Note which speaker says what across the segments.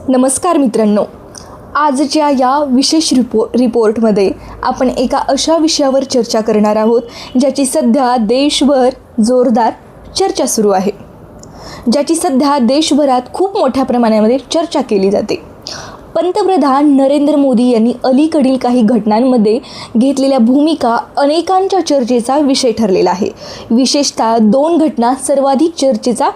Speaker 1: नमस्कार मित्रांनो, आजच्या या विशेष रिपोर्टमध्ये आपण एका अशा विषयावर चर्चा करणार आहोत ज्याची सध्या देशभर जोरदार चर्चा सुरू आहे, ज्याची सध्या देशभरात खूप मोठ्या प्रमाणामध्ये चर्चा केली जाते। पंतप्रधान नरेंद्र मोदी यांनी अलीकडील काही घटनांमध्ये घेतलेल्या भूमिका अनेकांच्या चर्चेचा विषय ठरलेला आहे। विशेषतः 2 घटना सर्वाधिक चर्चेचा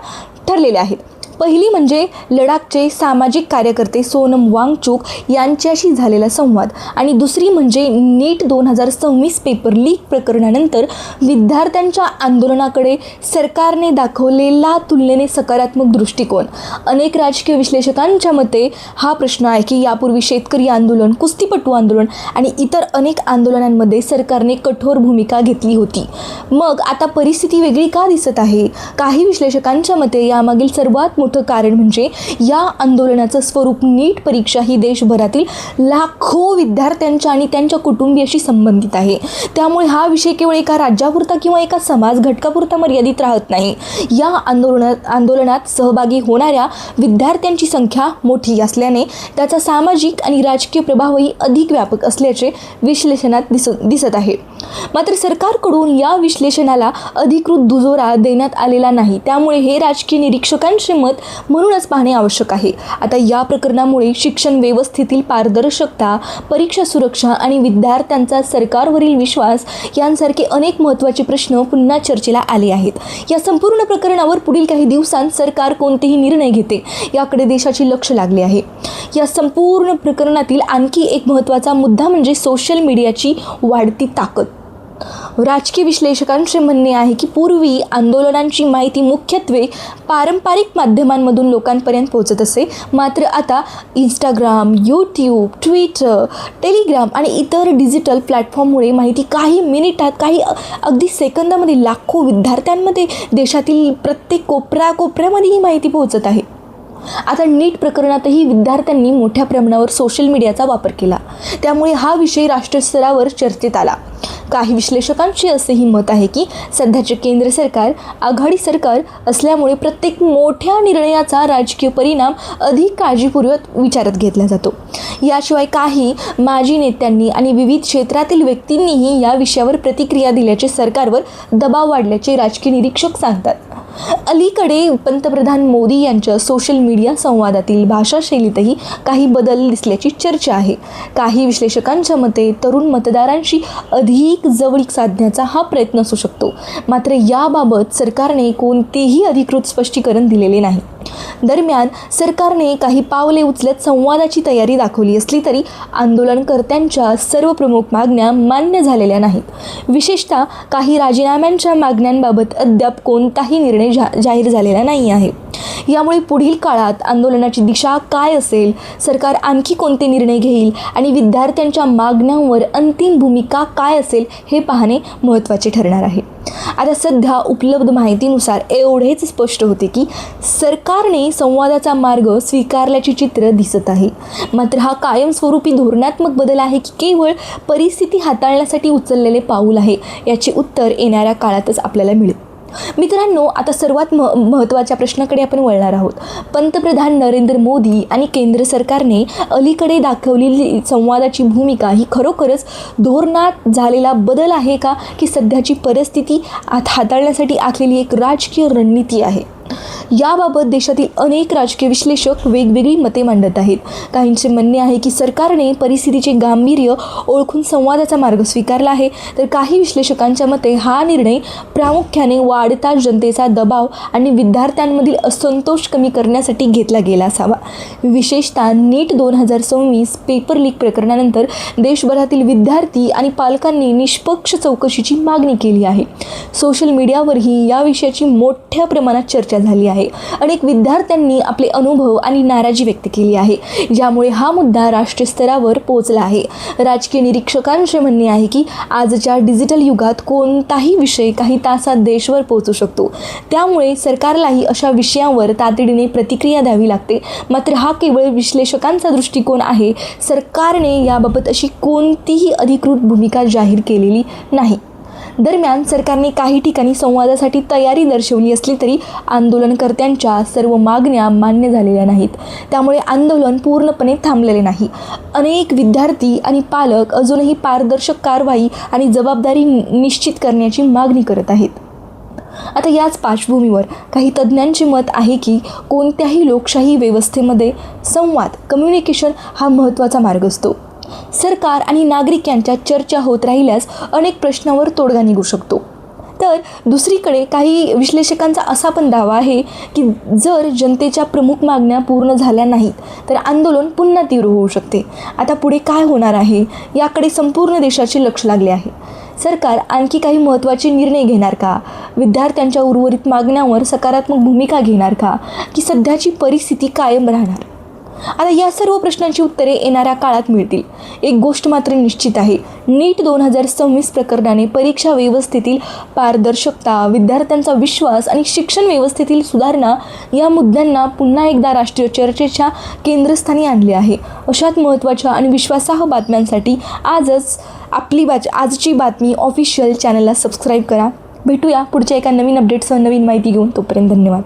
Speaker 1: ठरलेल्या आहेत। पहिली म्हणजे लडाखचे सामाजिक कार्यकर्ते सोनम वांगचुक यांच्याशी झालेला संवाद आणि दुसरी म्हणजे नीट 2026 पेपर लीक प्रकरणानंतर विद्यार्थ्यांच्या आंदोलनाकडे सरकारने दाखवलेला तुलनेने सकारात्मक दृष्टिकोन। अनेक राजकीय विश्लेषकांच्या मते हा प्रश्न आहे की यापूर्वी शेतकरी आंदोलन, कुस्तीपटू आंदोलन आणि इतर अनेक आंदोलनांमध्ये सरकारने कठोर भूमिका घेतली होती। मग आता परिस्थिती वेगळी का दिसत आहे? काही विश्लेषकांच्या मते यामागील सर्वात मोठं कारण म्हणजे या आंदोलनाचं स्वरूप नीट परीक्षा ही देशभरातील लाखो विद्यार्थ्यांच्या आणि त्यांच्या कुटुंबियाशी संबंधित आहे। त्यामुळे हा विषय केवळ एका राज्यापुरता किंवा एका समाज घटकापुरता मर्यादित राहत नाही। या आंदोलनात सहभागी होणाऱ्या विद्यार्थ्यांची संख्या मोठी असल्याने त्याचा सामाजिक आणि राजकीय प्रभावही अधिक व्यापक असल्याचे विश्लेषणात दिसत आहे। मात्र सरकारकडून या विश्लेषणाला अधिकृत दुजोरा देण्यात आलेला नाही, त्यामुळे हे राजकीय निरीक्षकांचे मत म्हणूनच पाहणे आवश्यक आहे। आता या प्रकरणामुळे शिक्षण व्यवस्थेतील पारदर्शकता, परीक्षा सुरक्षा आणि विद्यार्थ्यांचा सरकारवरील विश्वास यांसारखे अनेक महत्त्वाचे प्रश्न पुन्हा चर्चेला आले आहेत। या संपूर्ण प्रकरणावर पुढील काही दिवसांत सरकार कोणतेही निर्णय घेते याकडे देशाचे लक्ष लागले आहे। या संपूर्ण प्रकरणातील आणखी एक महत्त्वाचा मुद्दा म्हणजे सोशल मीडियाची वाढती ताकद। राजकीय विश्लेषकांचे म्हणणे आहे की पूर्वी आंदोलनांची माहिती मुख्यत्वे पारंपरिक माध्यमांमधून लोकांपर्यंत पोहोचत असे, मात्र आता इंस्टाग्राम, यूट्यूब, ट्विटर, टेलिग्राम आणि इतर डिजिटल प्लॅटफॉर्ममुळे माहिती काही मिनिटात, काही अगदी सेकंदामध्ये लाखो विद्यार्थ्यांमध्ये देशातील प्रत्येक कोपऱ्यामध्ये ही माहिती पोहोचत आहे। आता नीट प्रकरणातही विद्यार्थ्यांनी मोठ्या प्रमाणावर सोशल मीडियाचा वापर केला, त्यामुळे हा विषय राष्ट्रस्तरावर चर्चेत आला। काही विश्लेषकांचे असेही मत आहे की सध्याचे केंद्र सरकार आघाडी सरकार असल्यामुळे प्रत्येक मोठ्या निर्णयाचा राजकीय परिणाम अधिक काळजीपूर्वक विचारात घेतला जातो। याशिवाय काही माजी नेत्यांनी आणि विविध क्षेत्रातील व्यक्तींनीही या विषयावर प्रतिक्रिया दिल्याचे सरकारवर दबाव वाढल्याचे राजकीय निरीक्षक सांगतात। अलीकडे पंतप्रधान मोदी यांच्या सोशल मीडिया संवादातील भाषाशैलीतही काही बदल दिसल्याची चर्चा आहे। काही विश्लेषकांच्या मते तरुण मतदारांशी अधिक जवळीक साधण्याचा हा प्रयत्न असू शकतो, मात्र याबाबत सरकारने कोणतेही अधिकृत स्पष्टीकरण दिलेले नाही। दरम्यान सरकारने काही पावले उचलत संवादाची तयारी दाखवली असली तरी आंदोलनकर्त्यांच्या सर्व प्रमुख मागण्या मान्य झालेल्या नाहीत। विशेषतः काही राजीनाम्यांच्या मागण्यांबाबत अद्याप कोणताही निर्णय जाहीर झालेला नाही आहे। यामुळे पुढील काळात आंदोलनाची दिशा काय असेल, सरकार आणखी कोणते निर्णय घेईल आणि विद्यार्थ्यांच्या मागण्यांवर अंतिम भूमिका काय असेल हे पाहणे महत्त्वाचे ठरणार आहे। आता सध्या उपलब्ध माहितीनुसार एवढेच स्पष्ट होते की सरकारने संवादाचा मार्ग स्वीकारल्याचे चित्र दिसत आहे, मात्र हा कायमस्वरूपी धोरणात्मक बदल आहे की केवळ परिस्थिती हाताळण्यासाठी उचललेले पाऊल आहे, याचे उत्तर येणाऱ्या काळातच आपल्याला मिळेल। मित्रांनो, आता सर्वात महत्त्वाच्या प्रश्नाकडे आपण वळणार आहोत। पंतप्रधान नरेंद्र मोदी आणि केंद्र सरकारने अलीकडे दाखवलेली संवादाची भूमिका ही खरोखरच धोरणात झालेला बदल आहे का, की सध्याची परिस्थिती हाताळण्यासाठी आखलेली एक राजकीय रणनीती आहे? याबाबत देशातील अनेक राजकीय विश्लेषक वेगवेगळी मते मांडत आहेत। काहींचे म्हणणे आहे की सरकारने परिस्थितीचे गांभीर्य ओळखून संवादाचा मार्ग स्वीकारला आहे, तर काही विश्लेषकांच्या मते हा निर्णय प्रामुख्याने वाढता जनतेचा दबाव आणि विद्यार्थ्यांमधील असंतोष कमी करण्यासाठी घेतला गेला असावा। विशेषतः नीट 2026 पेपर लीक प्रकरणानंतर देशभरातील विद्यार्थी आणि पालकांनी निष्पक्ष चौकशीची मागणी केली आहे। सोशल मीडियावरही या विषयाची मोठ्या प्रमाणात चर्चा झाली आहे। अनेक विद्यार्थ्यांनी आपले अनुभव आणि नाराजी व्यक्त केली आहे, ज्यामुळे हा मुद्दा राष्ट्रीय स्तरावर पोहोचला आहे। राजकीय निरीक्षकांचे म्हणणे आहे की आजच्या डिजिटल युगात कोणताही विषय काही तासात देशभर पोहोचू शकतो, त्यामुळे सरकारलाही अशा विषयांवर तातडीने प्रतिक्रिया द्यावी लागते। मात्र हा केवळ विश्लेषकांचा दृष्टिकोन आहे, सरकारने याबाबत अशी कोणतीही अधिकृत भूमिका जाहीर केलेली नाही। दरम्यान सरकारने काही ठिकाणी संवादासाठी तयारी दर्शवली असली तरी आंदोलनकर्त्यांच्या सर्व मागण्या मान्य झालेल्या नाहीत. त्यामुळे आंदोलन पूर्णपणे थांबलेले नाही. अनेक विद्यार्थी आणि पालक अजूनही पारदर्शक कारवाई आणि जबाबदारी निश्चित करण्याची मागणी करत आहेत. आता याच पार्श्वभूमीवर काही तज्ज्ञांचे मत आहे की कोणत्याही लोकशाही व्यवस्थेमध्ये संवाद, कम्युनिकेशन हा महत्त्वाचा मार्ग असतो. सरकार आणि नागरिक यांच्या चर्चा होत राहिल्यास अनेक प्रश्नांवर तोडगा निघू शकतो. तर दुसरीकडे काही विश्लेषकांचा असा पण दावा आहे की जर जनतेच्या प्रमुख मागण्या पूर्ण झाल्या नाहीत तर आंदोलन पुन्हा तीव्र होऊ शकते. आता पुढे काय होणार आहे याकडे संपूर्ण देशाचे लक्ष लागले आहे. सरकार आणखी काही महत्त्वाचे निर्णय घेणार का? विद्यार्थ्यांच्या उर्वरित मागण्यांवर सकारात्मक भूमिका घेणार का? की सध्याची परिस्थिती कायम राहणार? आता या सर्व प्रश्नांची उत्तरे येणाऱ्या काळात मिळतील. एक गोष्ट मात्र निश्चित आहे, नीट 2026 प्रकरणाने परीक्षा व्यवस्थेतील पारदर्शकता, विद्यार्थ्यांचा विश्वास आणि शिक्षण व्यवस्थेतील सुधारणा या मुद्द्यांना पुन्हा एकदा राष्ट्रीय चर्चेच्या केंद्रस्थानी आणले आहे. अशाच महत्त्वाच्या आणि विश्वासार्ह बातम्यांसाठी आजची बातमी ऑफिशियल चॅनलला सबस्क्राईब करा. भेटूया पुढच्या एका नवीन अपडेटसह नवीन माहिती घेऊन. तोपर्यंत धन्यवाद.